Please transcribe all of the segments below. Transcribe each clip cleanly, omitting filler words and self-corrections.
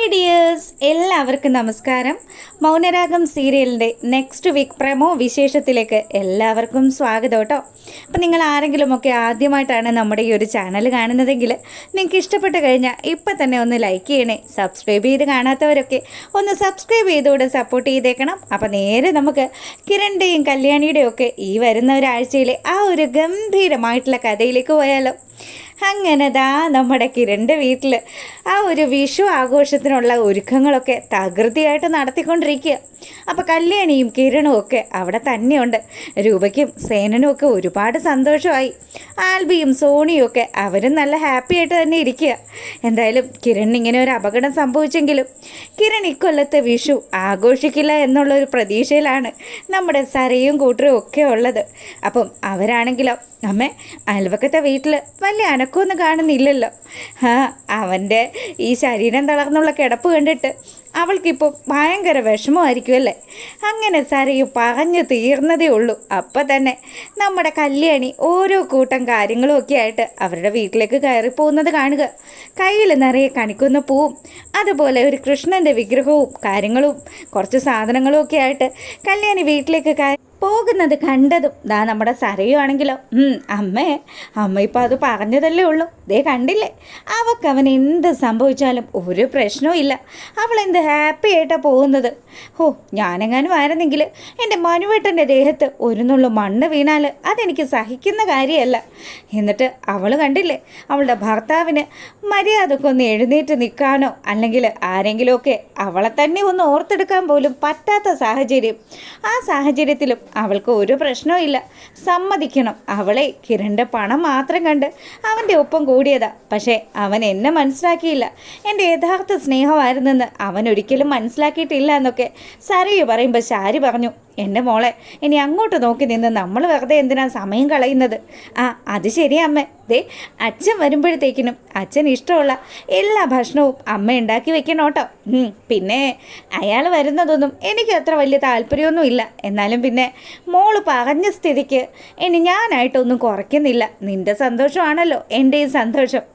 Hi dears, എല്ലാവർക്കും നമസ്കാരം. മൗനരാഗം സീരിയലിൻ്റെ നെക്സ്റ്റ് വീക്ക് പ്രമോ വിശേഷത്തിലേക്ക് എല്ലാവർക്കും സ്വാഗതം കേട്ടോ. അപ്പം നിങ്ങൾ ആരെങ്കിലുമൊക്കെ ആദ്യമായിട്ടാണ് നമ്മുടെ ഈ ഒരു ചാനൽ കാണുന്നതെങ്കിൽ നിങ്ങൾക്ക് ഇഷ്ടപ്പെട്ട് കഴിഞ്ഞാൽ ഇപ്പം തന്നെ ഒന്ന് ലൈക്ക് ചെയ്യണേ. സബ്സ്ക്രൈബ് ചെയ്ത് കാണാത്തവരൊക്കെ ഒന്ന് സബ്സ്ക്രൈബ് ചെയ്തുകൊണ്ട് സപ്പോർട്ട് ചെയ്തേക്കണം. അപ്പം നേരെ നമുക്ക് കിരണിൻ്റെയും കല്യാണിയുടെയും ഒക്കെ ഈ വരുന്ന ഒരാഴ്ചയിലെ ആ ഒരു ഗംഭീരമായിട്ടുള്ള കഥയിലേക്ക് പോയാലോ. അങ്ങനെ ദാ നമ്മുടെ കിരണിൻ്റെ വീട്ടിൽ ആ ഒരു വിഷു ആഘോഷത്തിനുള്ള ഒരുക്കങ്ങളൊക്കെ തകൃതിയായിട്ട് നടത്തിക്കൊണ്ടിരിക്കുക. അപ്പോൾ കല്യാണിയും കിരണും ഒക്കെ അവിടെ തന്നെയുണ്ട്. രൂപയ്ക്കും സേനനും ഒക്കെ ഒരുപാട് സന്തോഷമായി. ആൽബിയും സോണിയും ഒക്കെ അവരും നല്ല ഹാപ്പി ആയിട്ട് തന്നെ ഇരിക്കുക. എന്തായാലും കിരണിന് ഇങ്ങനെ ഒരു അപകടം സംഭവിച്ചെങ്കിലും കിരൺ ഇക്കൊല്ലത്തെ വിഷു ആഘോഷിക്കില്ല എന്നുള്ളൊരു പ്രതീക്ഷയിലാണ് നമ്മുടെ സരയും കൂട്ടരും ഒക്കെ ഉള്ളത്. അപ്പം അവരാണെങ്കിലോ അമ്മേ അയൽവക്കത്തെ വീട്ടിൽ വലിയ അനക്കമൊന്നും കാണുന്നില്ലല്ലോ. അവൻ്റെ ഈ ശരീരം തളർന്നുള്ള കിടപ്പ് കണ്ടിട്ട് അവൾക്കിപ്പോൾ ഭയങ്കര വിഷമമായിരിക്കും അല്ലേ. അങ്ങനെ സരയു പറഞ്ഞു തീർന്നതേ ഉള്ളൂ. അപ്പം തന്നെ നമ്മുടെ കല്യാണി ഓരോ കൂട്ടം കാര്യങ്ങളും ഒക്കെ ആയിട്ട് അവരുടെ വീട്ടിലേക്ക് കയറിപ്പോകുന്നത് കാണുക. കയ്യിൽ നിറയെ കണിക്കുന്ന പൂവും അതുപോലെ ഒരു കൃഷ്ണൻ്റെ വിഗ്രഹവും കാര്യങ്ങളും കുറച്ച് സാധനങ്ങളും ഒക്കെ ആയിട്ട് കല്യാണി വീട്ടിലേക്ക് പോകുന്നത് കണ്ടതും ദാ നമ്മുടെ സരയു ആണെങ്കിലോ അമ്മ ഇപ്പം അത് പറഞ്ഞതല്ലേ ഉള്ളൂ, ദേ കണ്ടില്ലേ, അവൻ എന്ത് സംഭവിച്ചാലും ഒരു പ്രശ്നവും ഇല്ല, അവൾ എന്ത് ഹാപ്പി ആയിട്ടാണ് പോകുന്നത്. ഞാനെങ്ങാനും ആയിരുന്നെങ്കിൽ എൻ്റെ മനുവേട്ടൻ്റെ ദേഹത്ത് ഒരു നുള്ളു മണ്ണ് വീണാൽ അതെനിക്ക് സഹിക്കുന്ന കാര്യമല്ല. എന്നിട്ട് അവൾ കണ്ടില്ലേ, അവളുടെ ഭർത്താവിന് മര്യാദക്ക് ഒന്ന് എഴുന്നേറ്റ് നിൽക്കാനോ അല്ലെങ്കിൽ ആരെങ്കിലുമൊക്കെ അവളെ തന്നെ ഒന്ന് ഓർത്തെടുക്കാൻ പോലും പറ്റാത്ത സാഹചര്യം. ആ സാഹചര്യത്തിലും അവൾക്ക് ഒരു പ്രശ്നവും ഇല്ല. സമ്മതിക്കണം, അവളെ കിരണിൻ്റെ പണം മാത്രം കണ്ട് അവൻ്റെ ഒപ്പം കൂടിയതാ. പക്ഷേ അവൻ എന്നെ മനസ്സിലാക്കിയില്ല, എൻ്റെ യഥാർത്ഥ സ്നേഹമായിരുന്നെന്ന് അവൻ ഒരിക്കലും മനസ്സിലാക്കിയിട്ടില്ല എന്നൊക്കെ സരയു പറയുമ്പോൾ ശാരി പറഞ്ഞു, എൻ്റെ മോളെ ഇനി അങ്ങോട്ട് നോക്കി നിന്ന് നമ്മൾ വെറുതെ എന്തിനാ സമയം കളയുന്നത്. അത് ശരിയാ അമ്മേ, ദേ അച്ഛൻ വരുമ്പോഴത്തേക്കിനും അച്ഛൻ ഇഷ്ടമുള്ള എല്ലാ ഭക്ഷണവും അമ്മ ഉണ്ടാക്കി വെക്കണം കേട്ടോ. പിന്നെ അയാൾ വരുന്നതൊന്നും എനിക്ക് അത്ര വലിയ താല്പര്യമൊന്നും ഇല്ല. എന്നാലും പിന്നെ മോള് പറഞ്ഞ സ്ഥിതിക്ക് ഇനി ഞാനായിട്ടൊന്നും കുറയ്ക്കുന്നില്ല. നിൻ്റെ സന്തോഷമാണല്ലോ എൻ്റെയും സന്തോഷം.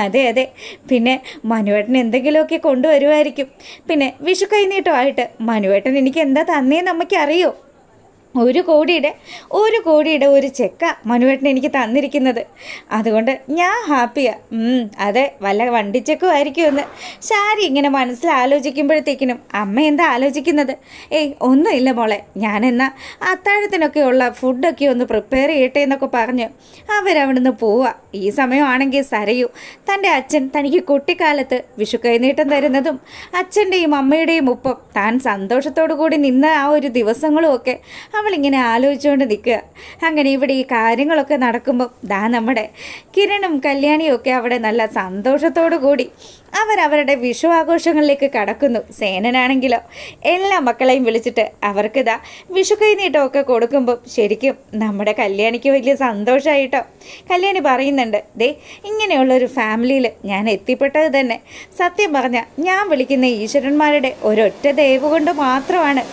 അതെ, പിന്നെ മനുവേട്ടൻ എന്തെങ്കിലുമൊക്കെ കൊണ്ടുവരുമായിരിക്കും. പിന്നെ വിഷു കൈനീട്ടമായിട്ട് മനുവേട്ടൻ എനിക്ക് എന്താ തന്നേന്ന് അമ്മയ്ക്കറിയോ? ഒരു കോടിയുടെ ഒരു ചെക്ക മനുവേട്ടൻ എനിക്ക് തന്നിരിക്കുന്നത്. അതുകൊണ്ട് ഞാൻ ഹാപ്പിയാണ്. അതെ, വല്ല വണ്ടിച്ചെക്കും ആയിരിക്കുമെന്ന് ശാരി ഇങ്ങനെ മനസ്സിലാലോചിക്കുമ്പോഴത്തേക്കിനും അമ്മ എന്താ ആലോചിക്കുന്നത്? ഒന്നുമില്ല മോളെ, ഞാനെന്നാൽ അത്താഴത്തിനൊക്കെ ഉള്ള ഫുഡൊക്കെ ഒന്ന് പ്രിപ്പയർ ചെയ്യട്ടെ എന്നൊക്കെ പറഞ്ഞ് അവരവിടുന്ന് പോവുക. ഈ സമയമാണെങ്കിൽ സരയു തൻ്റെ അച്ഛൻ തനിക്ക് കുട്ടിക്കാലത്ത് വിഷു കൈനീട്ടം തരുന്നതും അച്ഛൻ്റെയും അമ്മയുടെയും ഒപ്പം താൻ സന്തോഷത്തോടു കൂടി നിന്ന ആ ഒരു ദിവസങ്ങളും ഒക്കെ അവളിങ്ങനെ ആലോചിച്ചുകൊണ്ട് നിൽക്കുക. അങ്ങനെ ഇവിടെ ഈ കാര്യങ്ങളൊക്കെ നടക്കുമ്പോൾ ദാ നമ്മുടെ കിരണും കല്യാണിയും ഒക്കെ അവിടെ നല്ല സന്തോഷത്തോടു കൂടി അവരവരുടെ വിഷു ആഘോഷങ്ങളിലേക്ക് കടക്കുന്നു. സേനനാണെങ്കിലോ എല്ലാ മക്കളെയും വിളിച്ചിട്ട് അവർക്ക് ഇതാ വിഷു കൈനീട്ടമൊക്കെ കൊടുക്കുമ്പോൾ ശരിക്കും നമ്മുടെ കല്യാണിക്ക് വലിയ സന്തോഷമായിട്ടോ. കല്യാണി പറയുന്നുണ്ട്, ദേ ഇങ്ങനെയുള്ളൊരു ഫാമിലിയിൽ ഞാൻ എത്തിപ്പെട്ടത് തന്നെ സത്യം പറഞ്ഞാൽ ഞാൻ വിളിക്കുന്ന ഈശ്വരന്മാരുടെ ഒരൊറ്റ ദയവ് കൊണ്ട് മാത്രമാണ്.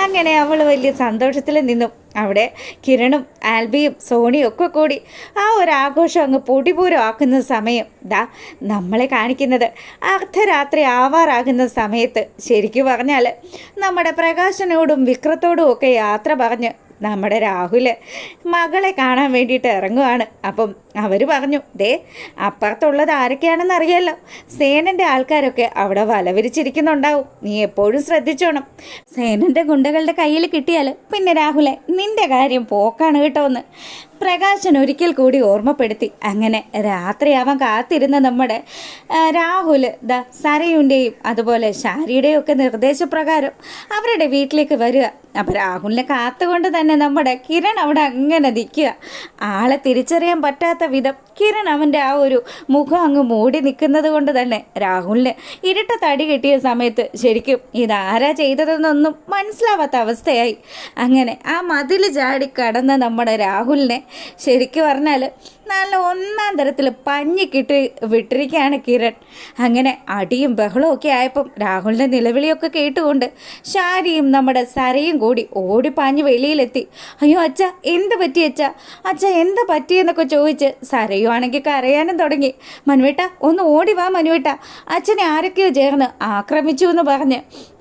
അങ്ങനെ അവൾ വലിയ സന്തോഷത്തിൽ നിന്നും അവിടെ കിരണും ആൽബിയും സോണിയും ഒക്കെ കൂടി ആ ഒരു ആഘോഷം അങ്ങ് പൊടിപൂരം ആക്കുന്ന സമയം ദാ നമ്മളെ കാണിക്കുന്നത് അർദ്ധരാത്രി ആവാറാകുന്ന സമയത്ത് ശരിക്കും പറഞ്ഞാൽ നമ്മുടെ പ്രകാശനോടും വിക്രത്തോടും ഒക്കെ യാത്ര പറഞ്ഞ് നമ്മുടെ രാഹുൽ മകളെ കാണാൻ വേണ്ടിയിട്ട് ഇറങ്ങുവാണ്. അപ്പം അവർ പറഞ്ഞു, ദേ അപ്പുറത്തുള്ളത് ആരൊക്കെയാണെന്ന് അറിയാമല്ലോ, സേനൻ്റെ ആൾക്കാരൊക്കെ അവിടെ വലവിരിച്ചിരിക്കുന്നുണ്ടാവും, നീ എപ്പോഴും ശ്രദ്ധിച്ചോണം. സേനൻ്റെ ഗുണ്ടകളുടെ കയ്യിൽ കിട്ടിയാൽ പിന്നെ രാഹുലെ നിൻ്റെ കാര്യം പോക്കാണ് കേട്ടോ എന്ന് പ്രകാശൻ ഒരിക്കൽ കൂടി ഓർമ്മപ്പെടുത്തി. അങ്ങനെ രാത്രിയാവാൻ കാത്തിരുന്ന നമ്മുടെ രാഹുൽ ദ സരയുൻ്റെയും അതുപോലെ ശാരിയുടെയും ഒക്കെ നിർദ്ദേശപ്രകാരം അവരുടെ വീട്ടിലേക്ക് വരിക. അപ്പോൾ രാഹുലിനെ കാത്തുകൊണ്ട് തന്നെ നമ്മുടെ കിരൺ അവിടെ അങ്ങനെ നിൽക്കുക. ആളെ തിരിച്ചറിയാൻ പറ്റാത്ത വിധം കിരൺ അവൻ്റെ ആ ഒരു മുഖം അങ്ങ് മൂടി നിൽക്കുന്നത് കൊണ്ട് തന്നെ രാഹുലിന് ഇരട്ട തടി കിട്ടിയ സമയത്ത് ശരിക്കും ഇതാരാ ചെയ്തതെന്നൊന്നും മനസ്സിലാവാത്ത അവസ്ഥയായി. അങ്ങനെ ആ മതിൽ ചാടി കടന്ന നമ്മുടെ രാഹുലിനെ ശരിക്കും പറഞ്ഞാൽ നല്ല ഒന്നാം തരത്തിൽ പഞ്ഞിക്കിട്ട് വിട്ടിരിക്കുകയാണ് കിരൺ. അങ്ങനെ അടിയും ബഹളവും ഒക്കെ ആയപ്പം രാഹുലിൻ്റെ നിലവിളിയൊക്കെ കേട്ടുകൊണ്ട് ശാരിയും നമ്മുടെ സരയും കൂടി ഓടിപ്പാഞ്ഞ് വെളിയിലെത്തി. അയ്യോ അച്ഛ എന്ത് പറ്റി അച്ഛ, അച്ഛ എന്താ പറ്റിയെന്നൊക്കെ ചോദിച്ച് സരയും ആണെങ്കിൽ കരയാനും തുടങ്ങി. മനുവേട്ട ഒന്ന് ഓടി വാ മനുവേട്ട, അച്ഛനെ ആരൊക്കെയോ ചേർന്ന് ആക്രമിച്ചു എന്ന് പറഞ്ഞ്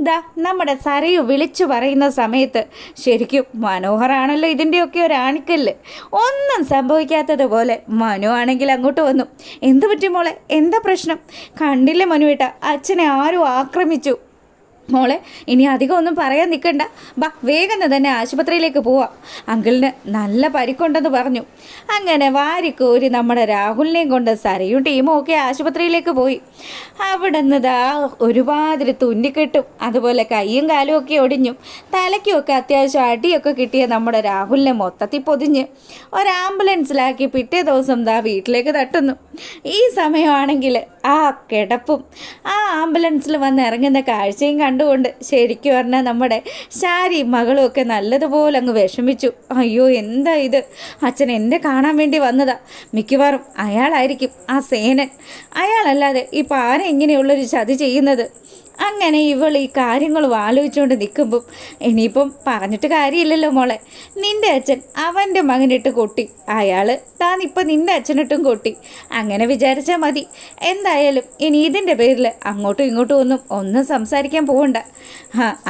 ദാ നമ്മുടെ സരയു വിളിച്ചു പറയുന്ന സമയത്ത് ശരിക്കും മനോഹറാണല്ലോ ഇതിൻ്റെയൊക്കെ ഒരു ആണിക്കല്ല്. ഒന്നും സംഭവിക്കാത്തതുപോലെ മനു ആണെങ്കിൽ അങ്ങോട്ട് വന്നു. എന്ത് പറ്റി മോളെ, എന്താ പ്രശ്നം? കണ്ടില്ലേ മനുവേട്ട, അച്ഛനെ ആരും ആക്രമിച്ചു. മോളെ ഇനി അധികം ഒന്നും പറയാൻ നിൽക്കണ്ട, ബാ വേഗം തന്നെ ആശുപത്രിയിലേക്ക് പോവാം, അങ്കിളിന് നല്ല പരിക്കുണ്ടെന്ന് പറഞ്ഞു. അങ്ങനെ വാരിക്കോരി നമ്മുടെ രാഹുലിനെയും കൊണ്ട് സരയും ടീമും ഒക്കെ ആശുപത്രിയിലേക്ക് പോയി. അവിടെ നിന്ന് ഒരുമാതിരി തുന്നിക്കെട്ടും അതുപോലെ കൈയും കാലും ഒക്കെ ഒടിഞ്ഞും തലയ്ക്കുമൊക്കെ അത്യാവശ്യം അടിയൊക്കെ കിട്ടിയ നമ്മുടെ രാഹുലിനെ മൊത്തത്തിൽ പൊതിഞ്ഞ് ഒരാംബുലൻസിലാക്കി പിറ്റേ ദിവസം വീട്ടിലേക്ക് തട്ടുന്നു. ഈ സമയമാണെങ്കിൽ ആ കിടപ്പും ആ ആംബുലൻസിൽ വന്ന് ഇറങ്ങുന്ന കാഴ്ചയും കണ്ടുകൊണ്ട് ശരിക്കും പറഞ്ഞാൽ നമ്മുടെ ശാരി മകളും ഒക്കെ നല്ലതുപോലെ അങ്ങ് വിഷമിച്ചു. അയ്യോ എന്താ ഇത്, അച്ഛൻ എന്നെ കാണാൻ വേണ്ടി വന്നതാ, മിക്കവാറും അയാളായിരിക്കും ആ സേനൻ, അയാളല്ലാതെ ഇപ്പം ആരെ ഇങ്ങനെയുള്ളൊരു ചതി ചെയ്യുന്നത്. അങ്ങനെ ഇവൾ ഈ കാര്യങ്ങളും ആലോചിച്ചുകൊണ്ട് നിൽക്കുമ്പം ഇനിയിപ്പം പറഞ്ഞിട്ട് കാര്യമില്ലല്ലോ മോളെ, നിൻ്റെ അച്ഛൻ അവൻ്റെ മകനിട്ട് കൊട്ടി, അയാൾ താനിപ്പം നിൻ്റെ അച്ഛനിട്ടും കൊട്ടി, അങ്ങനെ വിചാരിച്ചാൽ മതി. എന്തായാലും ഇനി ഇതിൻ്റെ പേരിൽ അങ്ങോട്ടും ഇങ്ങോട്ടും ഒന്നും സംസാരിക്കാൻ പോകണ്ട.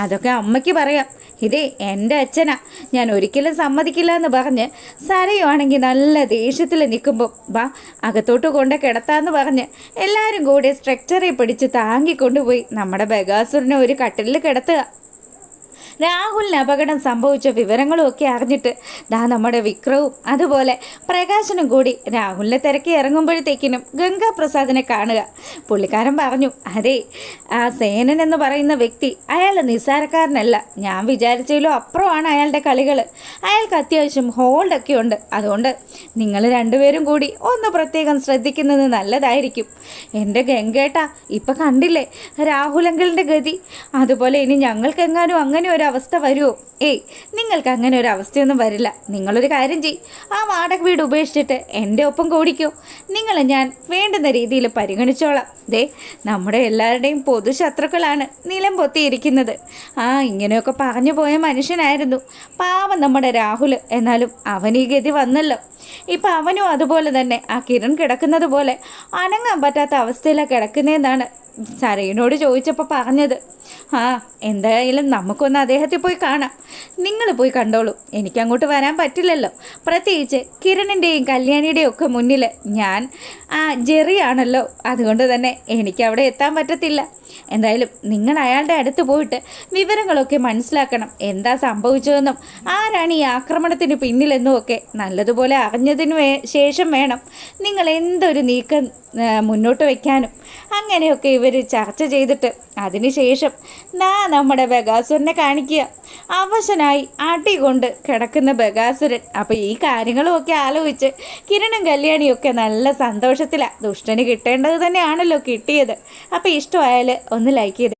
അതൊക്കെ അമ്മയ്ക്ക് പറയാം, ഇതേ എൻ്റെ അച്ഛനാ, ഞാൻ ഒരിക്കലും സമ്മതിക്കില്ല എന്ന് പറഞ്ഞ് സരയുവാണെങ്കിൽ നല്ല ദേഷ്യത്തിൽ നിൽക്കുമ്പോൾ ബാ അകത്തോട്ട് കൊണ്ട് കിടത്താന്ന് പറഞ്ഞ് എല്ലാവരും കൂടി സ്ട്രക്ചറിൽ പിടിച്ച് താങ്ങിക്കൊണ്ടുപോയി നമ്മുടെ ബഗാസുരനെ ഒരു കട്ടിലിൽ കിടത്തുക. രാഹുലിന് അപകടം സംഭവിച്ച വിവരങ്ങളും ഒക്കെ അറിഞ്ഞിട്ട് നമ്മുടെ വിക്രവും അതുപോലെ പ്രകാശനും കൂടി രാഹുലിനെ തിരക്കി ഇറങ്ങുമ്പോഴത്തേക്കിനും ഗംഗാപ്രസാദിനെ കാണുക. പുള്ളിക്കാരൻ പറഞ്ഞു, അതെ ആ സേനൻ എന്ന് പറയുന്ന വ്യക്തി അയാൾ നിസ്സാരക്കാരനല്ല, ഞാൻ വിചാരിച്ചതിലും അപ്പുറമാണ് അയാളുടെ കളികൾ, അയാൾക്ക് അത്യാവശ്യം ഹോൾഡൊക്കെ ഉണ്ട്, അതുകൊണ്ട് നിങ്ങൾ രണ്ടുപേരും കൂടി ഒന്ന് പ്രത്യേകം ശ്രദ്ധിക്കുന്നത് നല്ലതായിരിക്കും. എൻ്റെ ഗംഗേട്ടാ ഇപ്പം കണ്ടില്ലേ രാഹുലങ്കിളിൻ്റെ ഗതി, അതുപോലെ ഇനി ഞങ്ങൾക്കെങ്ങാനും അങ്ങനെ ഒരു അവസ്ഥ വരുമോ? ഏയ് നിങ്ങൾക്ക് അങ്ങനെ ഒരു അവസ്ഥയൊന്നും വരില്ല. നിങ്ങളൊരു കാര്യം ചെയ്യ്, ആ വാടക വീട് ഉപേക്ഷിച്ചിട്ട് എൻ്റെ ഒപ്പം കൂടിക്കോ, നിങ്ങളെ ഞാൻ വേണ്ടുന്ന രീതിയിൽ പരിഗണിച്ചോളാം. ദേ നമ്മുടെ എല്ലാവരുടെയും പൊതുശത്രുക്കളാണ് നിലം പൊത്തിയിരിക്കുന്നത്. ഇങ്ങനെയൊക്കെ പറഞ്ഞു പോയ മനുഷ്യനായിരുന്നു പാവം നമ്മുടെ രാഹുൽ, എന്നാലും അവൻ ഈ ഗതി വന്നല്ലോ. ഇപ്പം അവനും അതുപോലെ തന്നെ ആ കിരൺ കിടക്കുന്നത് പോലെ അനങ്ങാൻ പറ്റാത്ത അവസ്ഥയിലാണ് കിടക്കുന്നതെന്നാണ് സരയിനോട് ചോദിച്ചപ്പോൾ പറഞ്ഞത്. എന്തായാലും നമുക്കൊന്ന് അദ്ദേഹത്തെ പോയി കാണാം, നിങ്ങൾ പോയി കണ്ടോളൂ, എനിക്കങ്ങോട്ട് വരാൻ പറ്റില്ലല്ലോ, പ്രത്യേകിച്ച് കിരണിൻ്റെയും കല്യാണിയുടെയും ഒക്കെ മുന്നിൽ ഞാൻ ജെറിയാണല്ലോ, അതുകൊണ്ട് തന്നെ എനിക്കവിടെ എത്താൻ പറ്റത്തില്ല. എന്തായാലും നിങ്ങൾ അയാളുടെ അടുത്ത് പോയിട്ട് വിവരങ്ങളൊക്കെ മനസ്സിലാക്കണം, എന്താ സംഭവിച്ചതെന്നും ആരാണ് ഈ ആക്രമണത്തിന് പിന്നിലെന്നും ഒക്കെ നല്ലതുപോലെ അറിഞ്ഞതിന് ശേഷം വേണം നിങ്ങൾ എന്തൊരു നീക്കം മുന്നോട്ട് വയ്ക്കാനും. അങ്ങനെയൊക്കെ ഇവർ ചർച്ച ചെയ്തിട്ട് അതിനുശേഷം നമ്മുടെ ബഗാസുരനെ കാണിക്കുക. അവശനായി അടി കൊണ്ട് കിടക്കുന്ന ബഗാസുരൻ. അപ്പോൾ ഈ കാര്യങ്ങളും ഒക്കെ ആലോചിച്ച് കിരണും കല്യാണിയും ഒക്കെ നല്ല സന്തോഷത്തിലാണ്. ദുഷ്ടന് കിട്ടേണ്ടത് തന്നെയാണല്ലോ കിട്ടിയത്. അപ്പോൾ ഇഷ്ടമായാൽ ഒന്ന് ലൈക്ക് ചെയ്ത്